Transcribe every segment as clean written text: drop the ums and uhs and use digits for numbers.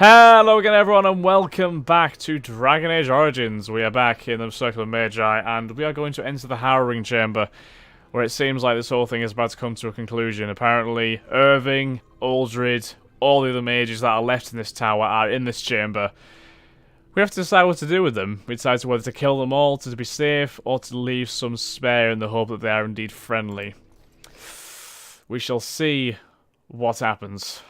Hello again everyone and welcome back to Dragon Age Origins. We are back in the Circle of Magi and we are going to enter the Harrowing Chamber, where it seems like this whole thing is about to come to a conclusion. Apparently, Irving, Uldred, all the other mages that are left in this tower are in this chamber. We have to decide what to do with them. We decide whether to kill them all to be safe or to leave some spare in the hope that they are indeed friendly. We shall see what happens.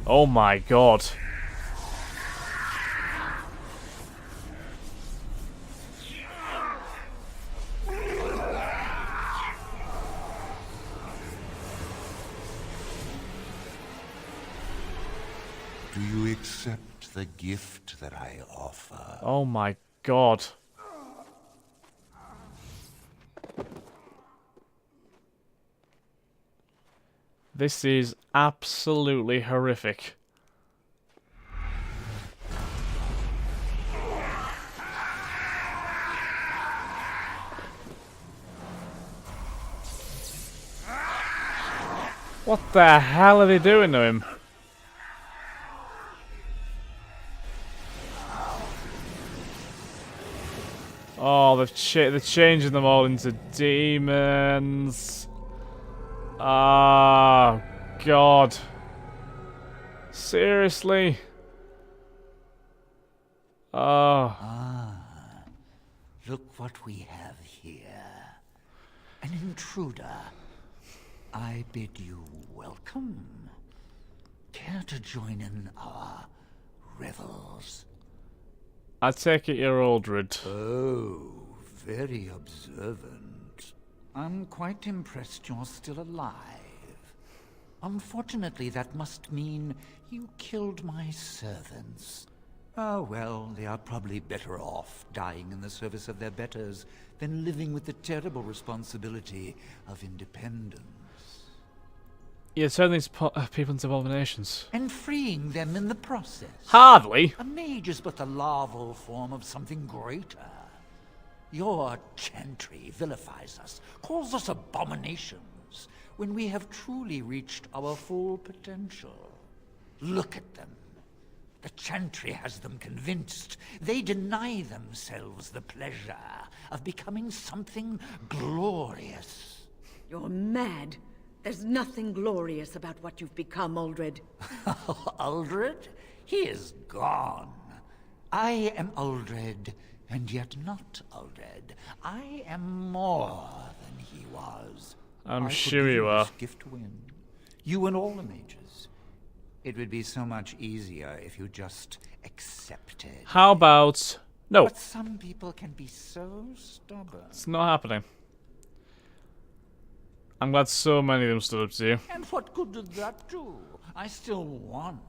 Oh my god. Do you accept the gift that I offer? Oh my god. This is absolutely horrific. What the hell are they doing to him? Oh, they're changing them all into demons. Ah, God. Seriously? Oh. Ah, look what we have here. An intruder. I bid you welcome. Care to join in our revels? I take it you're Uldred. Oh, very observant. I'm quite impressed you're still alive. Unfortunately, that must mean you killed my servants. Oh, well, they are probably better off dying in the service of their betters than living with the terrible responsibility of independence. You turn these people into abominations. And freeing them in the process. Hardly. A mage is but the larval form of something greater. Your chantry vilifies us, calls us abominations, when we have truly reached our full potential. Look at them. The chantry has them convinced. They deny themselves the pleasure of becoming something glorious. You're mad. There's nothing glorious about what you've become, Uldred. Uldred? He is gone. I am Uldred, and yet not Uldred. I am more than he was. I'm sure you are. Gift to win. You and all the mages. It would be so much easier if you just accepted. How about... No. But some people can be so stubborn. It's not happening. I'm glad so many of them stood up to you. And what good did that do? I still won.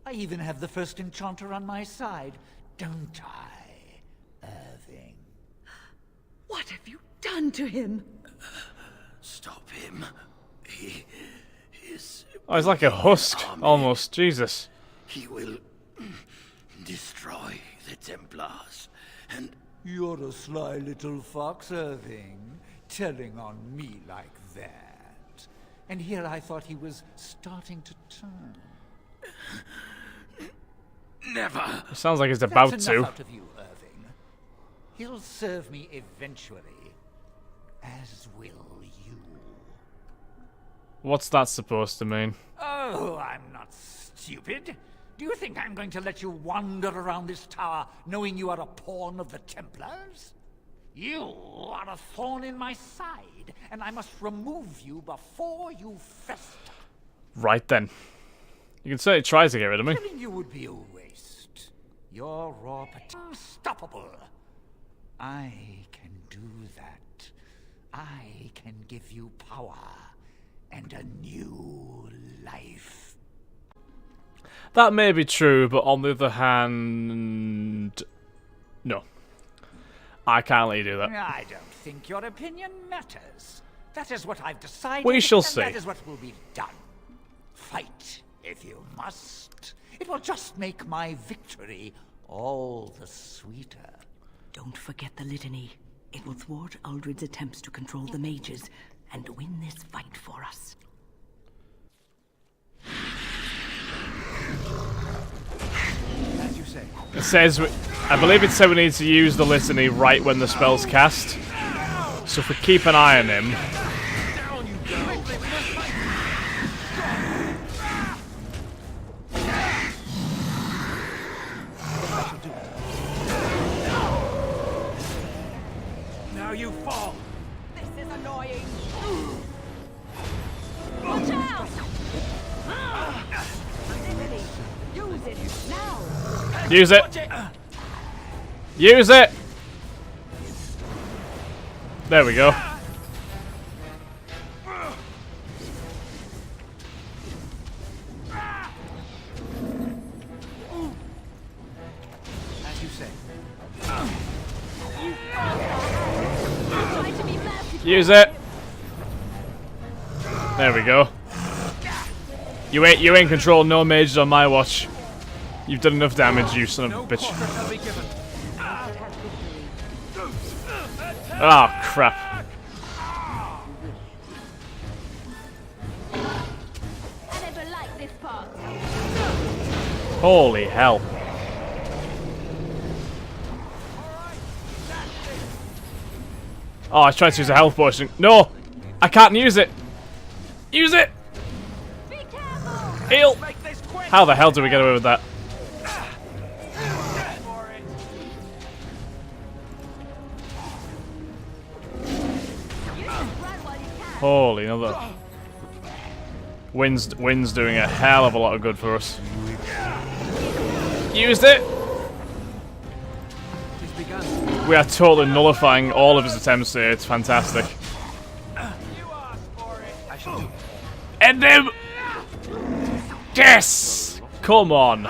I even have the first enchanter on my side, don't I, Irving? What have you done to him? Stop him. He is... Oh, he's like a husk, almost. Jesus. He will destroy the Templars, and... You're a sly little fox, Irving, telling on me like that. And here I thought he was starting to turn. Never! It sounds like he's about That's to. enough out of you, Irving. He'll serve me eventually, as will you. What's that supposed to mean? Oh, I'm not stupid. Do you think I'm going to let you wander around this tower knowing you are a pawn of the Templars? You are a thorn in my side, and I must remove you before you fester. Right then. You can certainly try to get rid of me. Killing you would be a waste. Your raw unstoppable. I can do that. I can give you power and a new life. That may be true, but on the other hand... No. I can't let you do that. I don't think your opinion matters. That is what I've decided. We shall and see. That is what will be done. Fight, if you must. It will just make my victory all the sweeter. Don't forget the litany. It will thwart Uldred's attempts to control the mages and win this fight for us. It says, I believe it said we need to use the litany right when the spell's cast. So if we keep an eye on him. Now you fall. This is annoying. Watch out! Use it now. Use it. Use it. There we go. As you say. Use it. There we go. You ain't control no mages on my watch. You've done enough damage, you son of a bitch. Oh crap. Holy hell. Oh, I tried to use a health potion. No! I can't use it! Use it! Heal! How the hell did we get away with that? Holy another. Wind's doing a hell of a lot of good for us. Used it! We are totally nullifying all of his attempts here. It's fantastic. End him! Yes! Come on!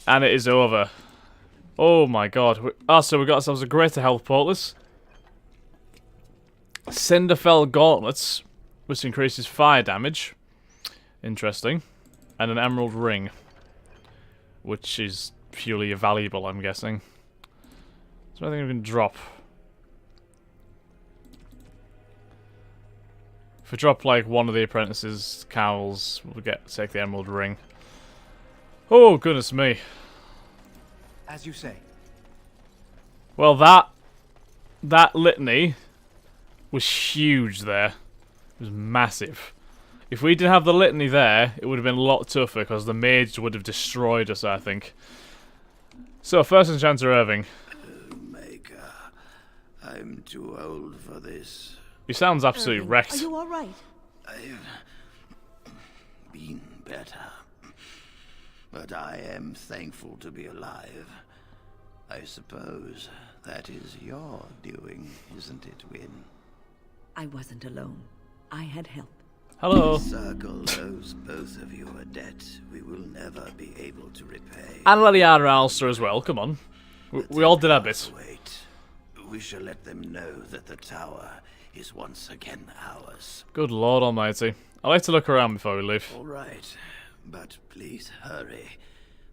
And it is over. Oh my god. So we got ourselves a greater health portless. Cinderfell gauntlets, which increases fire damage. Interesting. And an emerald ring, which is purely valuable, I'm guessing. So I think we can drop. If we drop like one of the apprentices' cowls, we'll take the emerald ring. Oh goodness me! As you say. Well, that litany was huge there. It was massive. If we didn't have the litany there, it would have been a lot tougher because the mage would have destroyed us, I think. So, first enchanter Irving. Maker, I'm too old for this. He sounds absolutely Irving, wrecked. Are you all right? I've been better. But I am thankful to be alive. I suppose that is your doing, isn't it, Win? I wasn't alone. I had help. Hello. The Circle owes both of you a debt we will never be able to repay. And Leliana and Alistair as well, come on. We all did our bit. Wait. We shall let them know that the tower is once again ours. Good Lord Almighty. I like to look around before we leave. All right, but please hurry.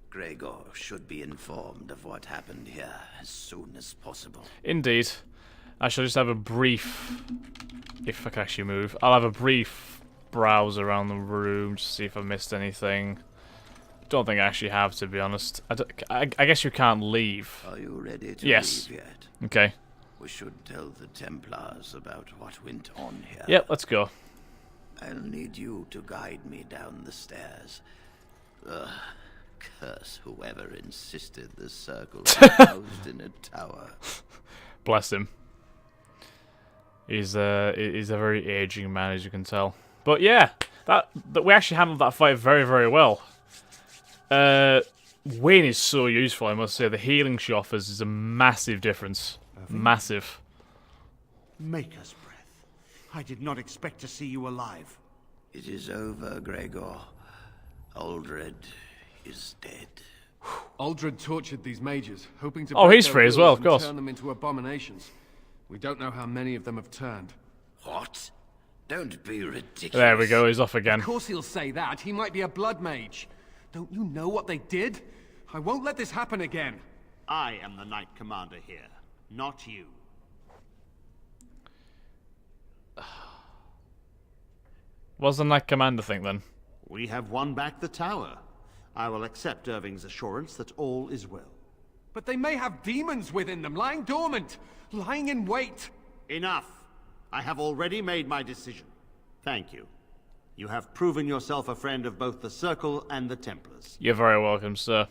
Gregor should be informed of what happened here as soon as possible. Indeed. I shall just have a brief... If I can actually move. I'll have a brief browse around the room to see if I missed anything. Don't think I actually have, to be honest. I guess you can't leave. Are you ready to Yes. leave yet? Okay. We should tell the Templars about what went on here. Yep, let's go. I'll need you to guide me down the stairs. Curse whoever insisted the Circle was housed in a tower. Bless him. He's a very aging man, as you can tell. But yeah, that we actually handled that fight very, very well. Wayne is so useful, I must say. The healing she offers is a massive difference. Massive. Maker's breath. I did not expect to see you alive. It is over, Gregor. Uldred is dead. Uldred tortured these mages, hoping to Oh, break he's their free as well, wills of and course. turn them into abominations. We don't know how many of them have turned. What? Don't be ridiculous. There we go, he's off again. Of course he'll say that. He might be a blood mage. Don't you know what they did? I won't let this happen again. I am the Knight Commander here, not you. What's the Knight Commander think then? We have won back the tower. I will accept Irving's assurance that all is well. But they may have demons within them, lying dormant, lying in wait. Enough! I have already made my decision. Thank you. You have proven yourself a friend of both the Circle and the Templars. You're very welcome, sir.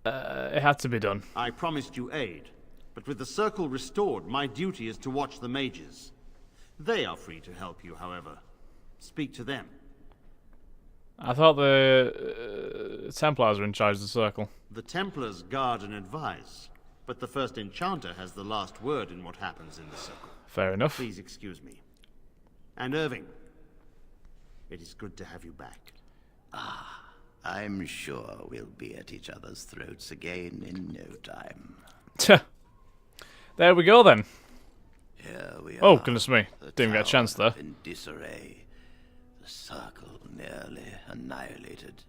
It had to be done. I promised you aid, but with the Circle restored, my duty is to watch the mages. They are free to help you, however. Speak to them. I thought the Templars were in charge of the Circle. The Templars guard and advise, but the first enchanter has the last word in what happens in the Circle. Fair enough. Please excuse me. And Irving, it is good to have you back. I'm sure we'll be at each other's throats again in no time. There we go then. Here we Oh, are. goodness me. The Didn't get a chance tower there. in disarray. The Circle nearly annihilated.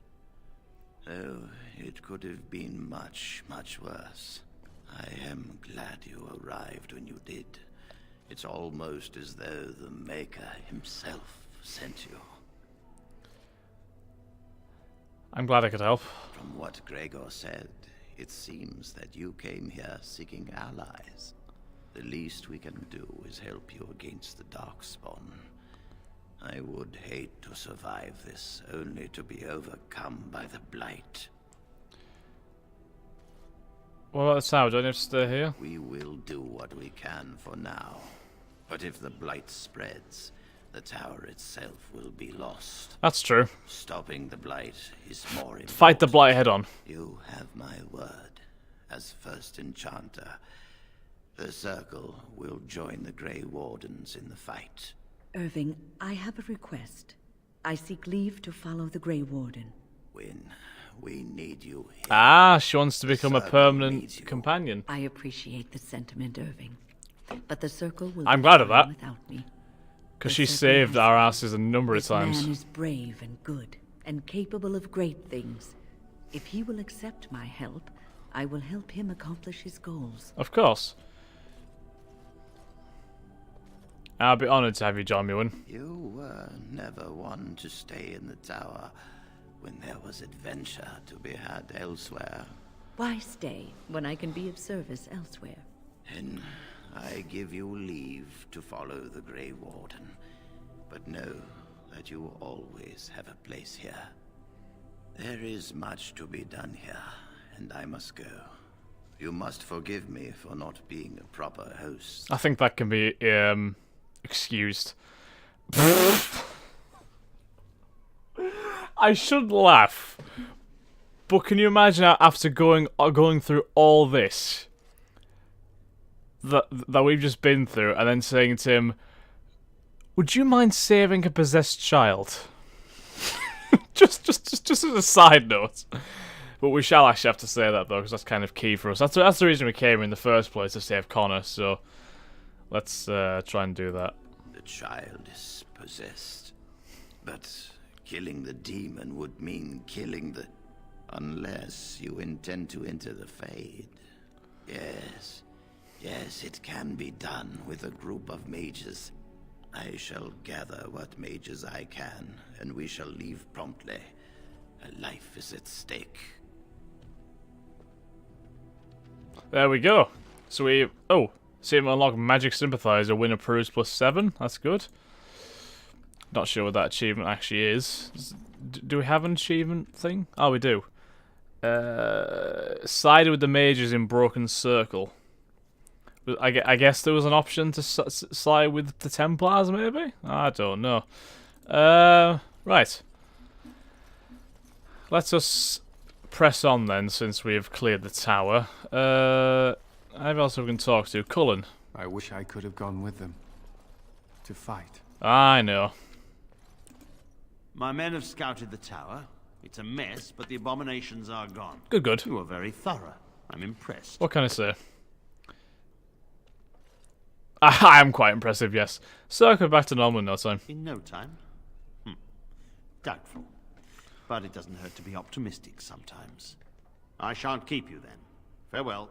Oh, it could have been much, much worse. I am glad you arrived when you did. It's almost as though the Maker himself sent you. I'm glad I could help. From what Gregor said, it seems that you came here seeking allies. The least we can do is help you against the Darkspawn. I would hate to survive this, only to be overcome by the Blight. What about the tower? Do I need to stay here? We will do what we can for now. But if the Blight spreads, the tower itself will be lost. That's true. Stopping the Blight is more important. Fight the Blight head on. You have my word. As first enchanter, the Circle will join the Grey Wardens in the fight. Irving, I have a request. I seek leave to follow the Grey Warden. When we need you here. Ah, she wants to become a Circle permanent needs you. companion. I appreciate the sentiment, Irving. But the Circle will I'm be glad of fine that. without me. Because The she Circle saved has our me. asses a number of This times. man is brave and good, and capable of great things. If he will accept my help, I will help him accomplish his goals. Of course. I'll be honoured to have you join me, Win. You were never one to stay in the tower when there was adventure to be had elsewhere. Why stay when I can be of service elsewhere? And I give you leave to follow the Grey Warden. But know that you will always have a place here. There is much to be done here, and I must go. You must forgive me for not being a proper host. I think that can be excused. I should laugh, but can you imagine after going through all this that we've just been through, and then saying to him, "Would you mind saving a possessed child?" just as a side note. But we shall actually have to say that though, because that's kind of key for us. That's the reason we came in the first place, to save Connor. So let's try and do that. The child is possessed. But killing the demon would mean killing the... Unless you intend to enter the Fade. Yes. Yes, it can be done with a group of mages. I shall gather what mages I can, and we shall leave promptly. A life is at stake. There we go. So we... Oh, see him unlock Magic Sympathizer, win approves +7. That's good. Not sure what that achievement actually is. Do we have an achievement thing? Oh, we do. Sided with the mages in Broken Circle. I guess there was an option to side with the Templars, maybe? I don't know. Right. Let us press on then, since we have cleared the tower. I've also can talk to Cullen. I wish I could have gone with them. To fight. I know. My men have scouted the tower. It's a mess, but the abominations are gone. Good, good. You are very thorough. I'm impressed. What can I say? I am quite impressive, yes. Circle back to normal in no time. In no time? Doubtful. But it doesn't hurt to be optimistic sometimes. I shan't keep you then. Farewell.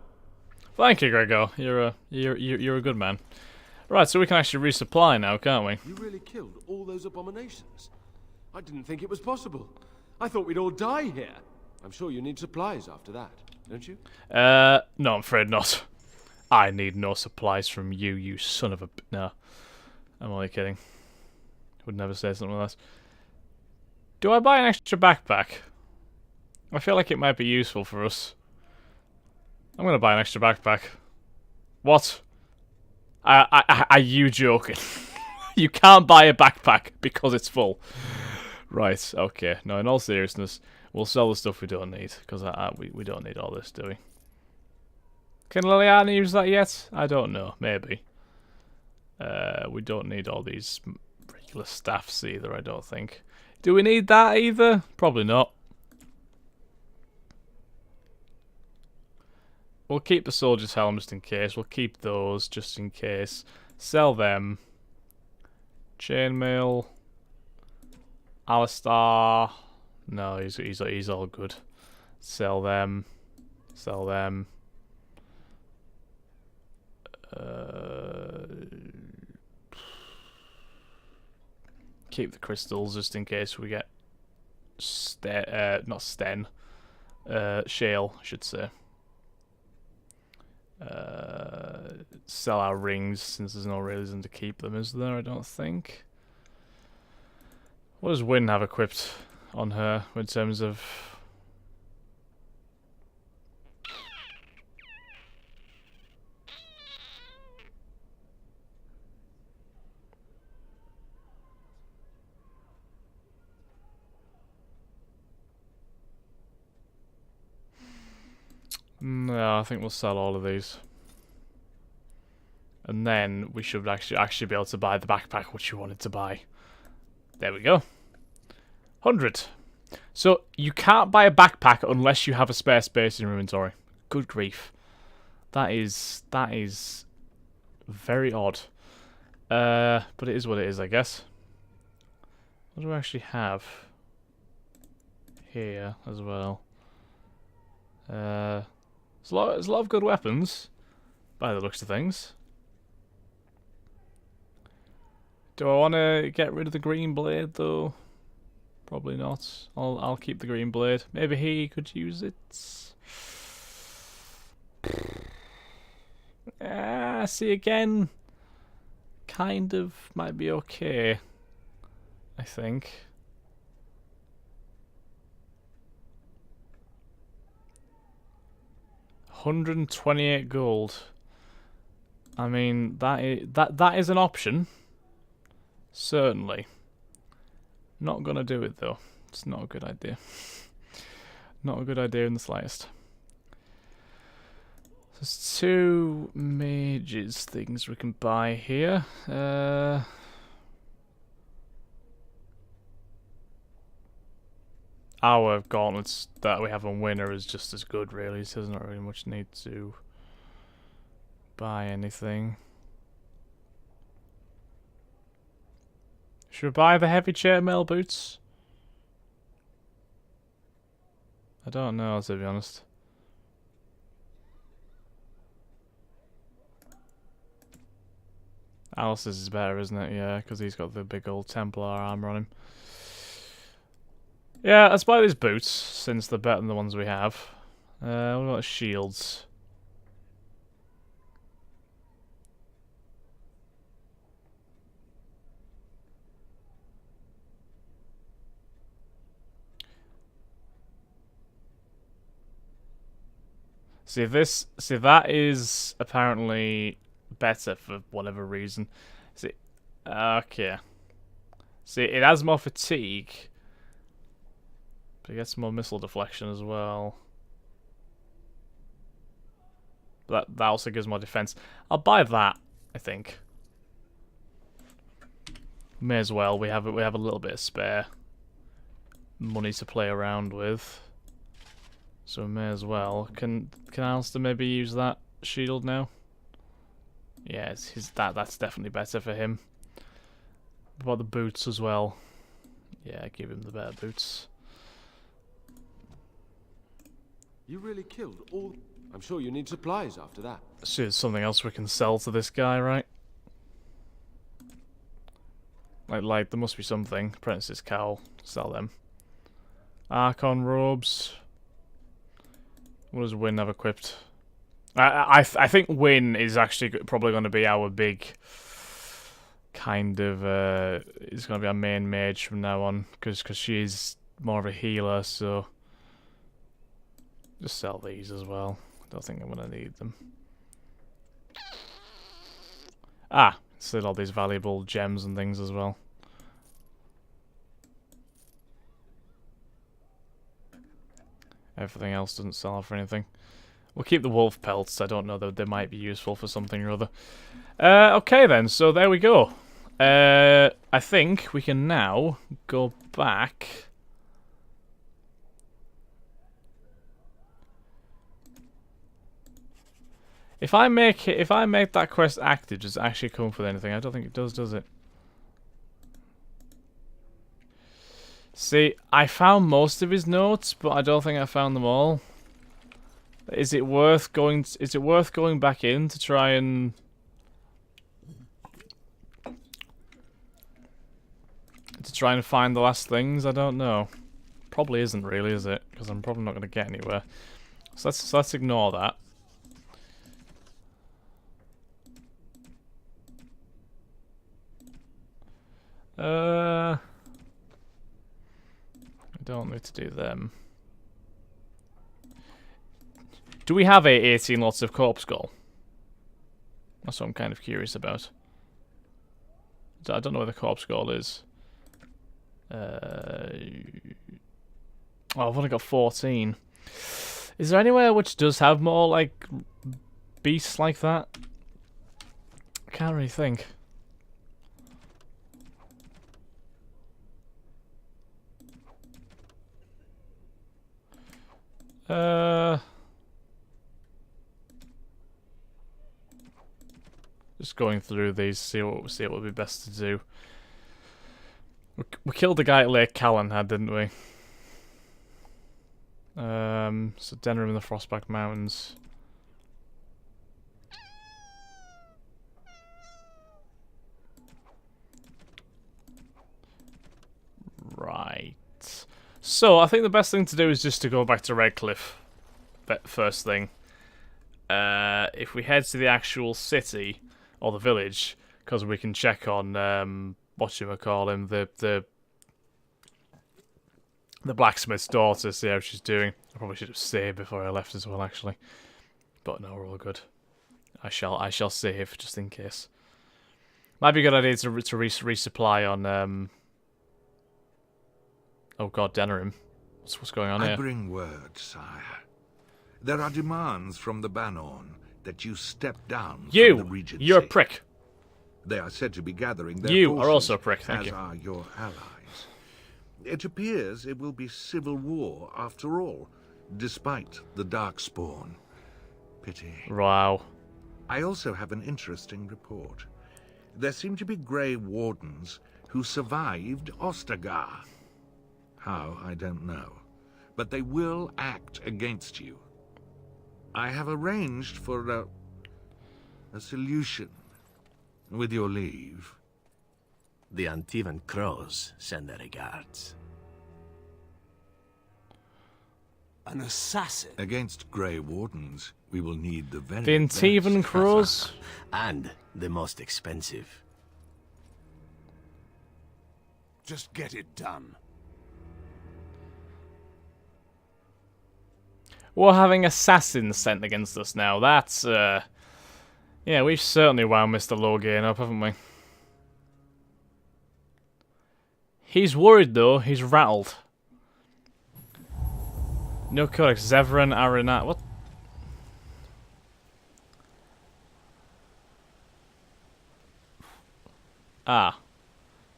Thank you, Gregor. You're a good man. Right, so we can actually resupply now, can't we? You really killed all those abominations? I didn't think it was possible. I thought we'd all die here. I'm sure you need supplies after that, don't you? No, I'm afraid not. I need no supplies from you, you son of a... No. I'm only kidding. Would never say something like that. Do I buy an extra backpack? I feel like it might be useful for us. I'm gonna buy an extra backpack. What? Are you joking? You can't buy a backpack because it's full. Right, okay. No, in all seriousness, we'll sell the stuff we don't need, because we don't need all this, do we? Can Liliana use that yet? I don't know. Maybe. We don't need all these regular staffs either, I don't think. Do we need that either? Probably not. We'll keep the soldiers' helmets in case. We'll keep those just in case. Sell them. Chainmail. Alistar. No, he's all good. Sell them. Sell them. Keep the crystals just in case we get not Sten. Shale, I should say. Sell our rings since there's no reason to keep them, is there? I don't think. What does Wynn have equipped on her in terms of... No, I think we'll sell all of these. And then we should actually be able to buy the backpack which you wanted to buy. There we go. 100. So you can't buy a backpack unless you have a spare space in your inventory. Good grief. That is very odd. But it is what it is, I guess. What do we actually have here as well? There's a lot of good weapons, by the looks of things. Do I want to get rid of the green blade though? Probably not. I'll keep the green blade. Maybe he could use it. See again. Kind of might be okay. I think. $128 gold. I mean, that is an option. Certainly. Not gonna do it though. It's not a good idea. Not a good idea in the slightest. There's 2 mages things we can buy here. Our gauntlets that we have on Winner is just as good, really. So there's not really much need to buy anything. Should we buy the heavy chainmail boots? I don't know, to be honest. Alice's is better, isn't it? Yeah, because he's got the big old Templar armor on him. Yeah, let's buy these boots, since they're better than the ones we have. What about shields? See, that is apparently better for whatever reason. See, okay. See, it has more fatigue, but it gets more missile deflection as well. But that also gives more defense. I'll buy that, I think. May as well. We have a little bit of spare money to play around with. So we may as well. Can Alistair maybe use that shield now? Yeah, that's definitely better for him. What about the boots as well? Yeah, give him the better boots. You really killed all... I'm sure you need supplies after that. So there's something else we can sell to this guy, right? Like there must be something. Apprentice's cowl. Sell them. Archon robes. What does Win have equipped? I think Win is actually probably going to be our big kind of is going to be our main mage from now on because she's more of a healer. So just sell these as well. I don't think I'm going to need them. Ah, still all these valuable gems and things as well. Everything else doesn't sell for anything. We'll keep the wolf pelts. I don't know, though. They might be useful for something or other. Okay, then. So there we go. I think we can now go back. If I make that quest active, does it actually come up with anything? I don't think it does it? See, I found most of his notes, but I don't think I found them all. Is it worth going back in to try and find the last things? I don't know. Probably isn't really, is it? Because I'm probably not going to get anywhere. So let's ignore that. I don't need to do them. Do we have 18 lots of corpse gold? That's what I'm kind of curious about. I don't know where the corpse gold is. Oh, I've only got 14. Is there anywhere which does have more, like, beasts like that? I can't really think. Just going through these, see what would be best to do. We killed the guy at Lake Callanhead, didn't we? So Denham in the Frostback Mountains. Right. So I think the best thing to do is just to go back to Redcliffe. First thing. If we head to the actual city or the village, because we can check on whatchamacallin, the blacksmith's daughter, see how she's doing. I probably should have saved before I left as well, actually. But no, we're all good. I shall save just in case. Might be a good idea to resupply on oh god, Denerim. What's going on here? I bring word, sire. There are demands from the Banorn that you step down from the Regency. You're a prick. They are said to be gathering their You forces, are also a prick, thank as you. are your allies. It appears it will be civil war after all, despite the Darkspawn. Pity. Wow. I also have an interesting report. There seem to be Grey Wardens who survived Ostagar. How, I don't know. But they will act against you. I have arranged for a solution, with your leave. The Antivan Crows send their regards. An assassin? Against Grey Wardens, we will need the very The Antivan best. Crows? And the most expensive. Just get it done. We're having assassins sent against us now. That's, yeah, we've certainly wound Mr. Logain up, haven't we? He's worried, though. He's rattled. No Codex. Zevran, Arenat. What? Ah.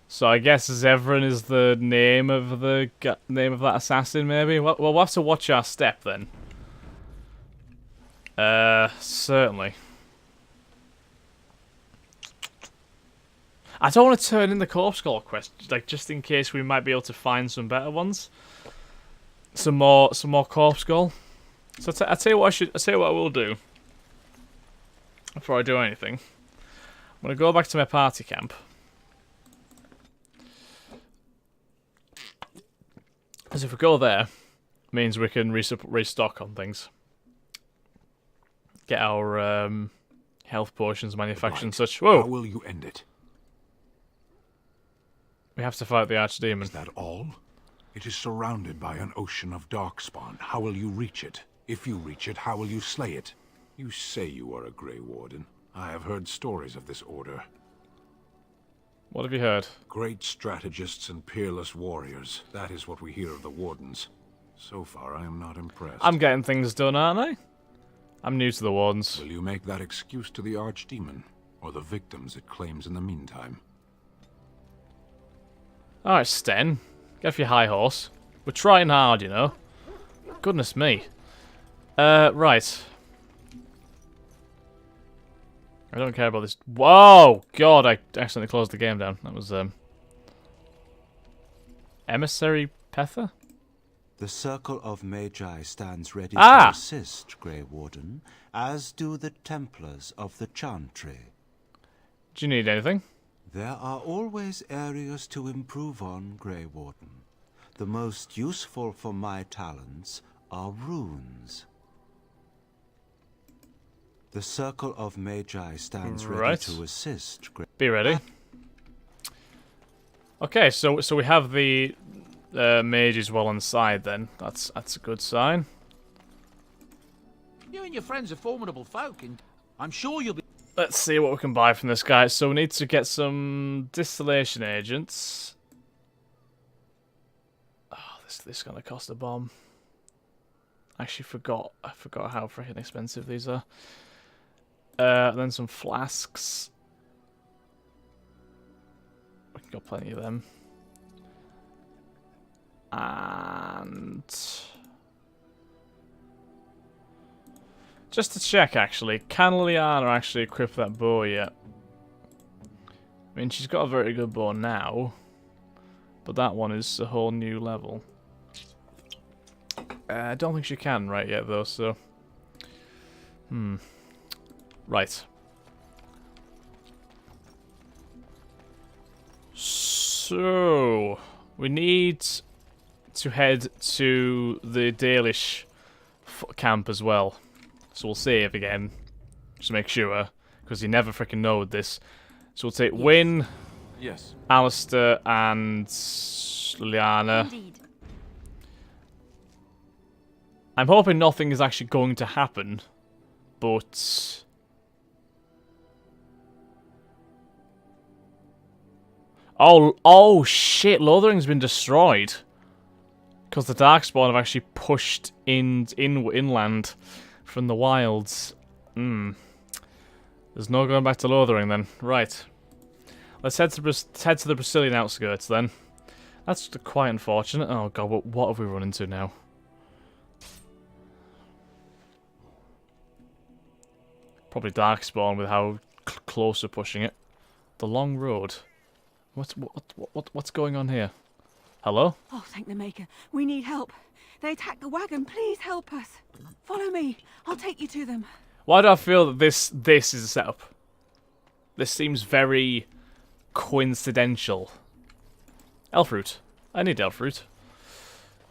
So I guess Zevran is the name of that assassin, maybe? Well, we'll have to watch our step, then. Certainly. I don't want to turn in the Corpse Call quest, like, just in case we might be able to find some better ones. Some more Corpse Call. So I tell you what I will do. Before I do anything. I'm gonna go back to my party camp. As if we go there, means we can restock on things. Get our health potions manufactured and such. Whoa! How will you end it? We have to fight the archdemon. Is that all? It is surrounded by an ocean of darkspawn. How will you reach it? If you reach it, how will you slay it? You say you are a Grey Warden. I have heard stories of this order. What have you heard? Great strategists and peerless warriors. That is what we hear of the Wardens. So far, I am not impressed. I'm getting things done, aren't I? I'm new to the Wardens. Will you make that excuse to the Archdemon? Or the victims it claims in the meantime? Alright, Sten. Get off your high horse. We're trying hard, you know. Goodness me. Right. I don't care about this. Whoa! God, I accidentally closed the game down. That was, Emissary Petha? The Circle of Magi stands ready Ah! to assist, Grey Warden, as do the Templars of the Chantry. Do you need anything? There are always areas to improve on, Grey Warden. The most useful for my talents are runes. The Circle of Magi stands ready Right. to assist, Grey... Be ready. Okay, so we have the mages well on side then. That's a good sign. You and your friends are formidable folk, and I'm sure you'll be... Let's see what we can buy from this guy. So we need to get some distillation agents. Oh, this is gonna cost a bomb. I forgot how freaking expensive these are. Then some flasks. We can got plenty of them. And just to check, actually, can Liliana actually equip that bow yet? I mean, she's got a very good bow now, but that one is a whole new level. I don't think she can right yet, though, so... Right. So... we need to head to the Dalish camp as well. So we'll save again, just to make sure, because you never freaking know with this. So we'll take Wynne, Yes. Alistair, and Liliana. Indeed. I'm hoping nothing is actually going to happen, but... Oh shit, Lothering's been destroyed. Because the Darkspawn have actually pushed inland from the wilds. There's no going back to Lothering then. Right. Let's head to the Brazilian outskirts then. That's quite unfortunate. Oh god, what have we run into now? Probably Darkspawn with how close we're pushing it. The long road. What's going on here? Hello? Oh, thank the Maker. We need help. They attacked the wagon. Please help us. Follow me. I'll take you to them. Why do I feel that this is a setup? This seems very coincidental. Elfroot. I need Elfroot.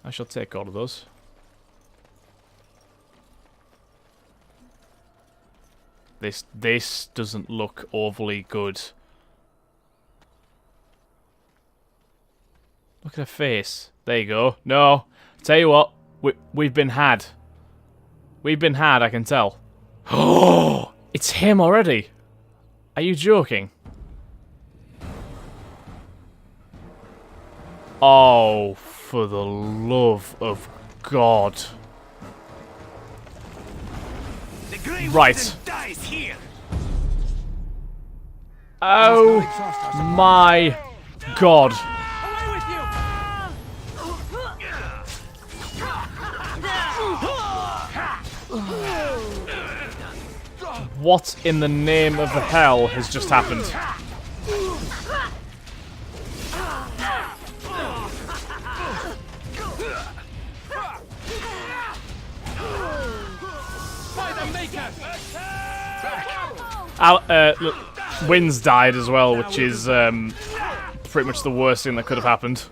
I shall take all of those. This doesn't look overly good. Look at her face. There you go. No. Tell you what. We've been had. We've been had, I can tell. Oh! It's him already. Are you joking? Oh, for the love of God. Right. Oh my God. What in the name of the hell has just happened? Wynn's died as well, which is pretty much the worst thing that could have happened.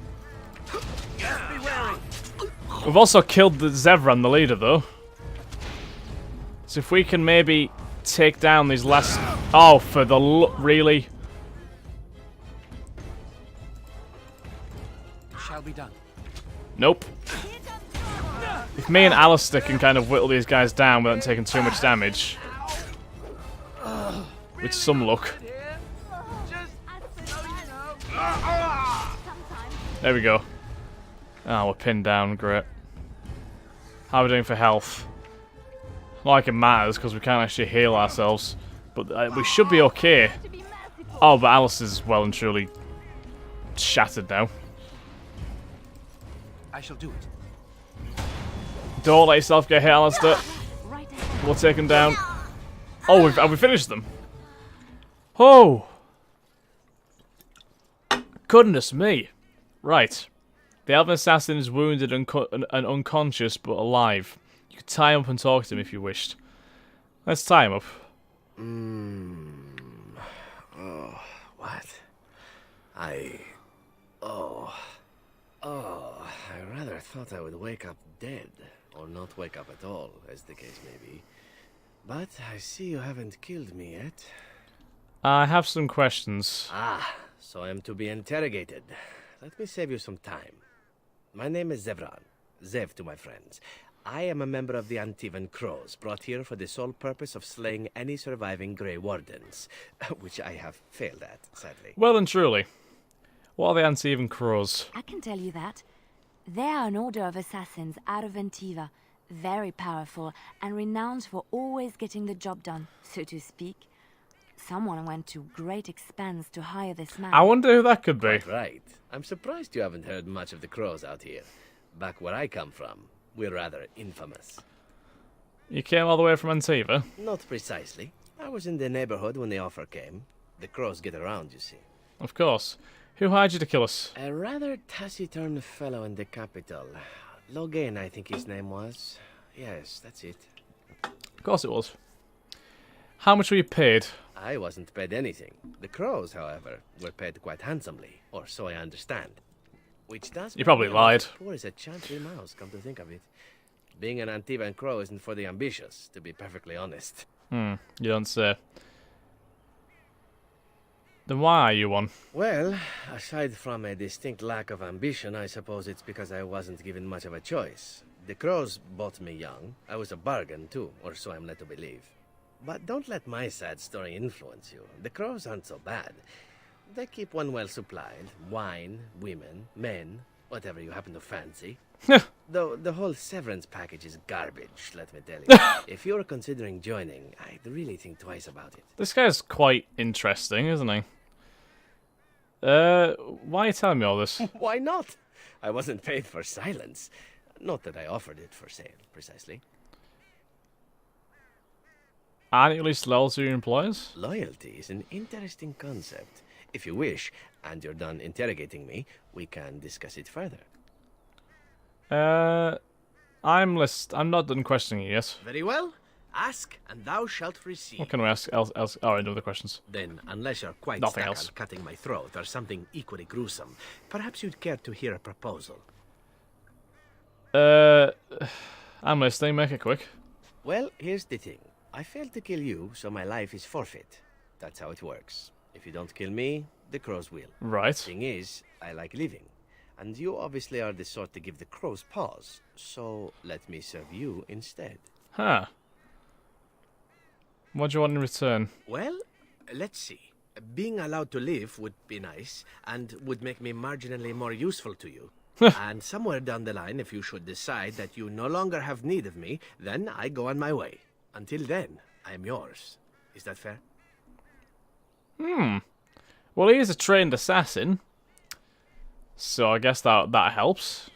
We've also killed the Zevran, the leader, though. So if we can maybe take down these last... Oh, for the... Really? Shall be done. Nope. If me and Alistair can kind of whittle these guys down without taking too much damage, with some luck. There we go. Oh, we're pinned down. Great. How are we doing for health? Not like it matters because we can't actually heal ourselves, but we should be okay. Oh, but Alistair's well and truly shattered now. I shall do it. Don't let yourself get hit, Alistair. We'll take him down. Oh, have we finished them? Oh! Goodness me. Right. The Elven Assassin is wounded and unconscious, but alive. You could tie him up and talk to him if you wished. Let's tie him up. Oh, what? I rather thought I would wake up dead, or not wake up at all, as the case may be. But I see you haven't killed me yet. I have some questions. Ah, so I am to be interrogated. Let me save you some time. My name is Zevran. Zev to my friends. I am a member of the Antivan Crows, brought here for the sole purpose of slaying any surviving Grey Wardens, which I have failed at, sadly. Well and truly. What are the Antivan Crows? I can tell you that. They are an order of assassins out of Antiva, very powerful and renowned for always getting the job done, so to speak. Someone went to great expense to hire this man. I wonder who that could be. Quite right. I'm surprised you haven't heard much of the Crows out here. Back where I come from, we're rather infamous. You came all the way from Antiva? Not precisely. I was in the neighborhood when the offer came. The Crows get around, you see. Of course. Who hired you to kill us? A rather taciturn fellow in the capital. Logan, I think his name was. Yes, that's it. Of course it was. How much were you paid? I wasn't paid anything. The Crows, however, were paid quite handsomely, or so I understand. Which does... You probably lied. Poor as a chantry mouse, come to think of it. Being an Antivan Crow isn't for the ambitious, to be perfectly honest. You don't say. Then why are you one? Well, aside from a distinct lack of ambition, I suppose it's because I wasn't given much of a choice. The Crows bought me young. I was a bargain, too, or so I'm led to believe. But don't let my sad story influence you. The Crows aren't so bad. They keep one well supplied. Wine, women, men, whatever you happen to fancy. Though the whole severance package is garbage, let me tell you. If you're considering joining, I'd really think twice about it. This guy's quite interesting, isn't he? Why are you telling me all this? Why not? I wasn't paid for silence. Not that I offered it for sale, precisely. Aren't you at least loyal to your employers? Loyalty is an interesting concept. If you wish, and you're done interrogating me, we can discuss it further. I'm not done questioning you yet. Very well. Ask, and thou shalt receive. What can we ask else? Oh, no other questions. Then, unless you're quite Nothing stuck else. on cutting my throat or something equally gruesome, perhaps you'd care to hear a proposal. I'm listening. Make it quick. Well, here's the thing. I failed to kill you, so my life is forfeit. That's how it works. If you don't kill me, the Crows will. Right. Thing is, I like living. And you obviously are the sort to give the Crows pause. So, let me serve you instead. Huh. What do you want in return? Well, let's see. Being allowed to live would be nice, and would make me marginally more useful to you. And somewhere down the line, if you should decide that you no longer have need of me, then I go on my way. Until then, I am yours. Is that fair? Well, he is a trained assassin, so I guess that helps.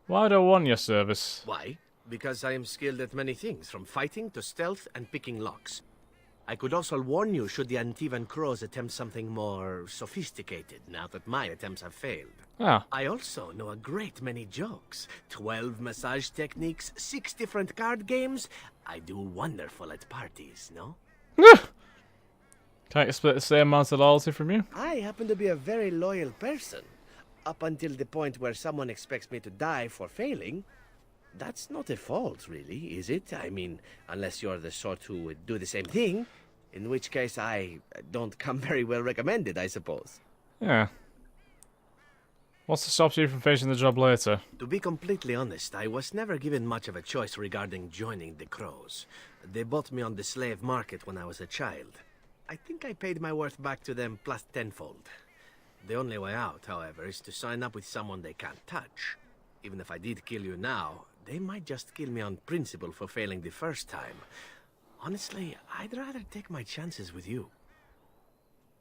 Why do I want your service? Why? Because I am skilled at many things, from fighting to stealth and picking locks. I could also warn you should the Antivan Crows attempt something more sophisticated, now that my attempts have failed. Ah. I also know a great many jokes. 12 massage techniques, 6 different card games. I do wonderful at parties, no? Can I expect the same amount of loyalty from you? I happen to be a very loyal person. up until the point where someone expects me to die for failing, that's not a fault, really, is it? I mean, unless you're the sort who would do the same thing, in which case I don't come very well recommended, I suppose. Yeah. What's to stop you from finishing the job later? To be completely honest, I was never given much of a choice regarding joining the Crows. They bought me on the slave market when I was a child. I think I paid my worth back to them plus tenfold. The only way out, however, is to sign up with someone they can't touch. Even if I did kill you now, they might just kill me on principle for failing the first time. Honestly, I'd rather take my chances with you.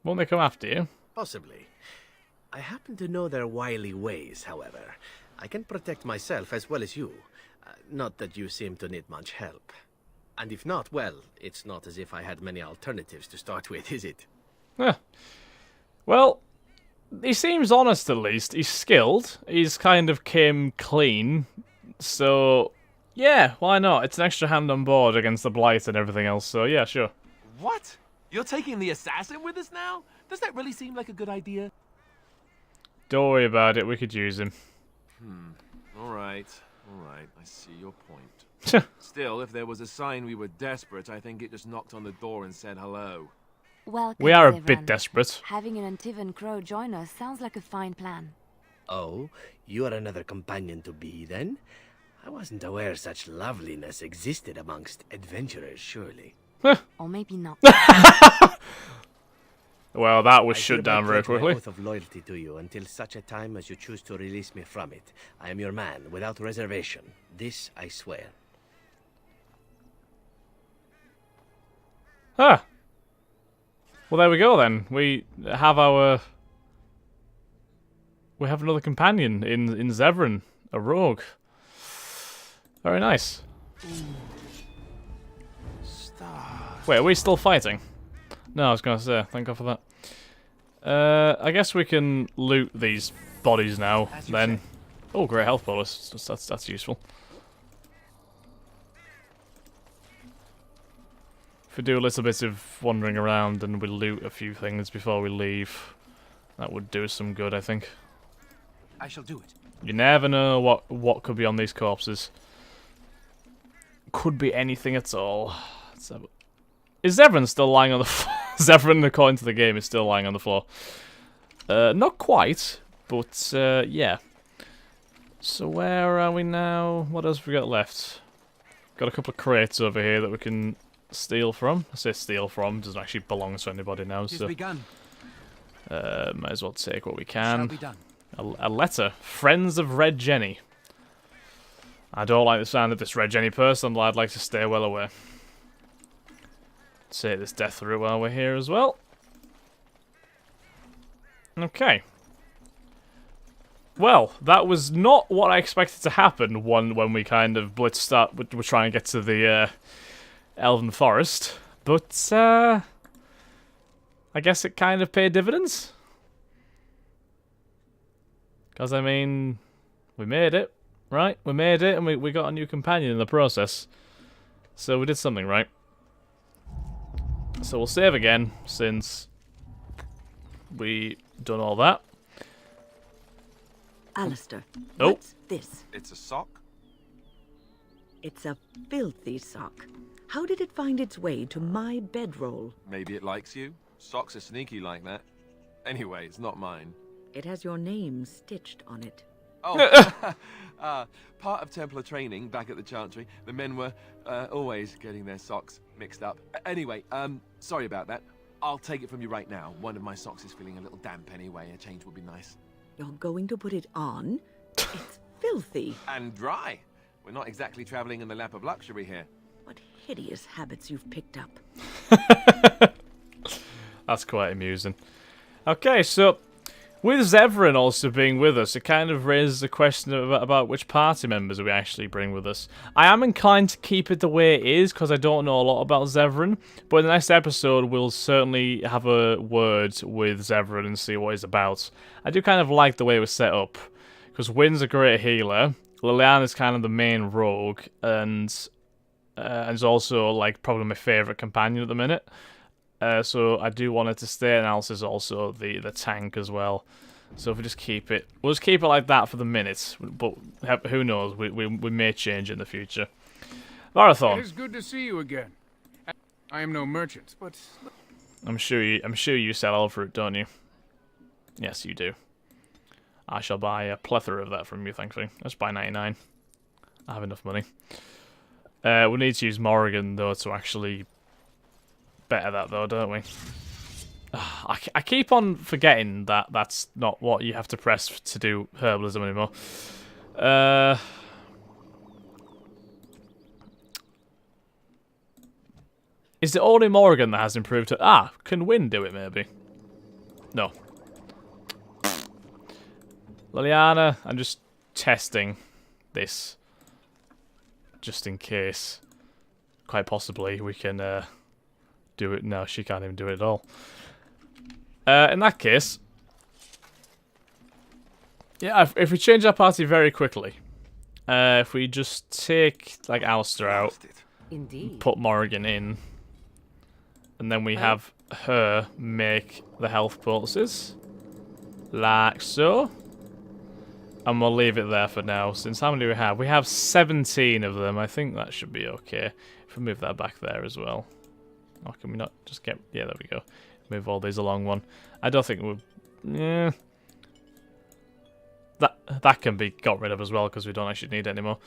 Won't they come after you? Possibly. I happen to know their wily ways, however. I can protect myself as well as you. Not that you seem to need much help. And if not, well, it's not as if I had many alternatives to start with, is it? Yeah. Well, he seems honest at least. He's skilled. He's kind of came clean. So, yeah, why not? It's an extra hand on board against the Blight and everything else, so yeah, sure. What? You're taking the assassin with us now? Does that really seem like a good idea? Don't worry about it, we could use him. Alright, I see your point. Still, if there was a sign we were desperate, I think it just knocked on the door and said hello. Welcome, We are a Zevran. bit desperate. Having an Antivan Crow join us sounds like a fine plan. Oh, you are another companion to be, then? I wasn't aware such loveliness existed amongst adventurers, surely. Or maybe not. Well, that was I shut hereby down very pledge my quickly. oath of loyalty to you until such a time as you choose to release me from it. I am your man, without reservation. This I swear. Huh. Well, there we go then. We have another companion in Zevran, a rogue. Very nice. Wait, are we still fighting? No, I was gonna say, thank God for that. I guess we can loot these bodies now, then. Oh, great health bonus. That's useful. If we do a little bit of wandering around and we loot a few things before we leave, that would do us some good, I think. I shall do it. You never know what could be on these corpses. Could be anything at all. Is Zevran still lying on the floor? Zevran, according to the game, is still lying on the floor. Not quite, but yeah. So where are we now? What else have we got left? Got a couple of crates over here that we can steal from. I say steal from, doesn't actually belong to anybody now, so begun. might as well take what we can. Shall be done. A letter. Friends of Red Jenny. I don't like the sound of this Red Jenny person, but I'd like to stay well away. Take this death route while we're here as well. Okay. Well, that was not what I expected to happen when we kind of blitzed up. We're trying to get to the Elven Forest. But, I guess it kind of paid dividends. Because, I mean, we made it, right? We made it, and we got a new companion in the process. So we did something right. So we'll save again, since we done all that. Alistair, Oh. what's this? It's a sock? It's a filthy sock. How did it find its way to my bedroll? Maybe it likes you. Socks are sneaky like that. Anyway, it's not mine. It has your name stitched on it. Oh, part of Templar training back at the Chantry, the men were always getting their socks mixed up. Anyway, sorry about that. I'll take it from you right now. One of my socks is feeling a little damp anyway. A change would be nice. You're going to put it on? It's filthy. And dry. We're not exactly traveling in the lap of luxury here. What hideous habits you've picked up. That's quite amusing. Okay, so with Zevran also being with us, it kind of raises a question about which party members we actually bring with us. I am inclined to keep it the way it is, because I don't know a lot about Zevran, but in the next episode we'll certainly have a word with Zevran and see what he's about. I do kind of like the way it was set up, because Wynn's a great healer, Liliana is kind of the main rogue, and is also like probably my favourite companion at the minute. So I do want it to stay, and Alice is also the tank as well. So if we just keep it, we'll just keep it like that for the minute. But who knows? We may change in the future. Marathon. It is good to see you again. I am no merchant, but I'm sure you sell Uldred, don't you? Yes, you do. I shall buy a plethora of that from you, thankfully. Let's buy 99. I have enough money. We need to use Morrigan, though, to actually better that, though, don't we? I keep on forgetting that that's not what you have to press to do herbalism anymore. Is it only Morrigan that has improved? Can Wynn do it, maybe? No. Liliana, I'm just testing this. Just in case. Quite possibly we can do it. No, she can't even do it at all. In that case, yeah, if we change our party very quickly, if we just take like Alistair out, Indeed. Put Morrigan in, and then we have her make the health pulses, like so, and we'll leave it there for now. Since how many do we have? We have 17 of them. I think that should be okay. If we move that back there as well. Or can we not just get... Yeah, there we go. Move all these along one. I don't think we'll... Yeah. That can be got rid of as well because we don't actually need it anymore.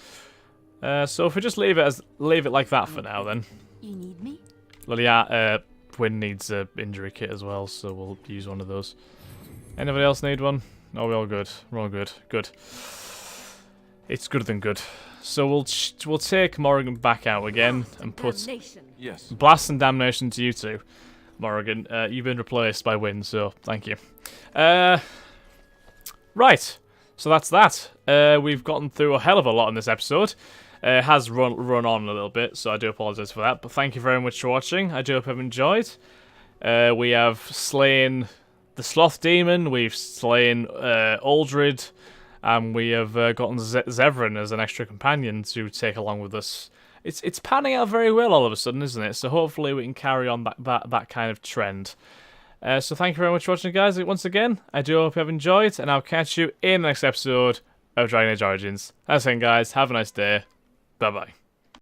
So if we just leave it like that for now, then. You need me? Well, yeah. Wynn needs a injury kit as well, so we'll use one of those. Anybody else need one? No, we're all good. We're all good. Good. It's good than good. So we'll take Morrigan back out again and put Blast and Damnation to you two. Morrigan, you've been replaced by Wynn, so thank you. Right, so that's that. We've gotten through a hell of a lot in this episode. It has run on a little bit, so I do apologise for that. But thank you very much for watching. I do hope you've enjoyed. We have slain the Sloth Demon, we've slain Uldred, and we have gotten Zevran as an extra companion to take along with us. It's panning out very well all of a sudden, isn't it? So hopefully we can carry on that kind of trend. So thank you very much for watching, guys. Once again, I do hope you have enjoyed, and I'll catch you in the next episode of Dragon Age Origins. Thanks again, guys. Have a nice day. Bye-bye.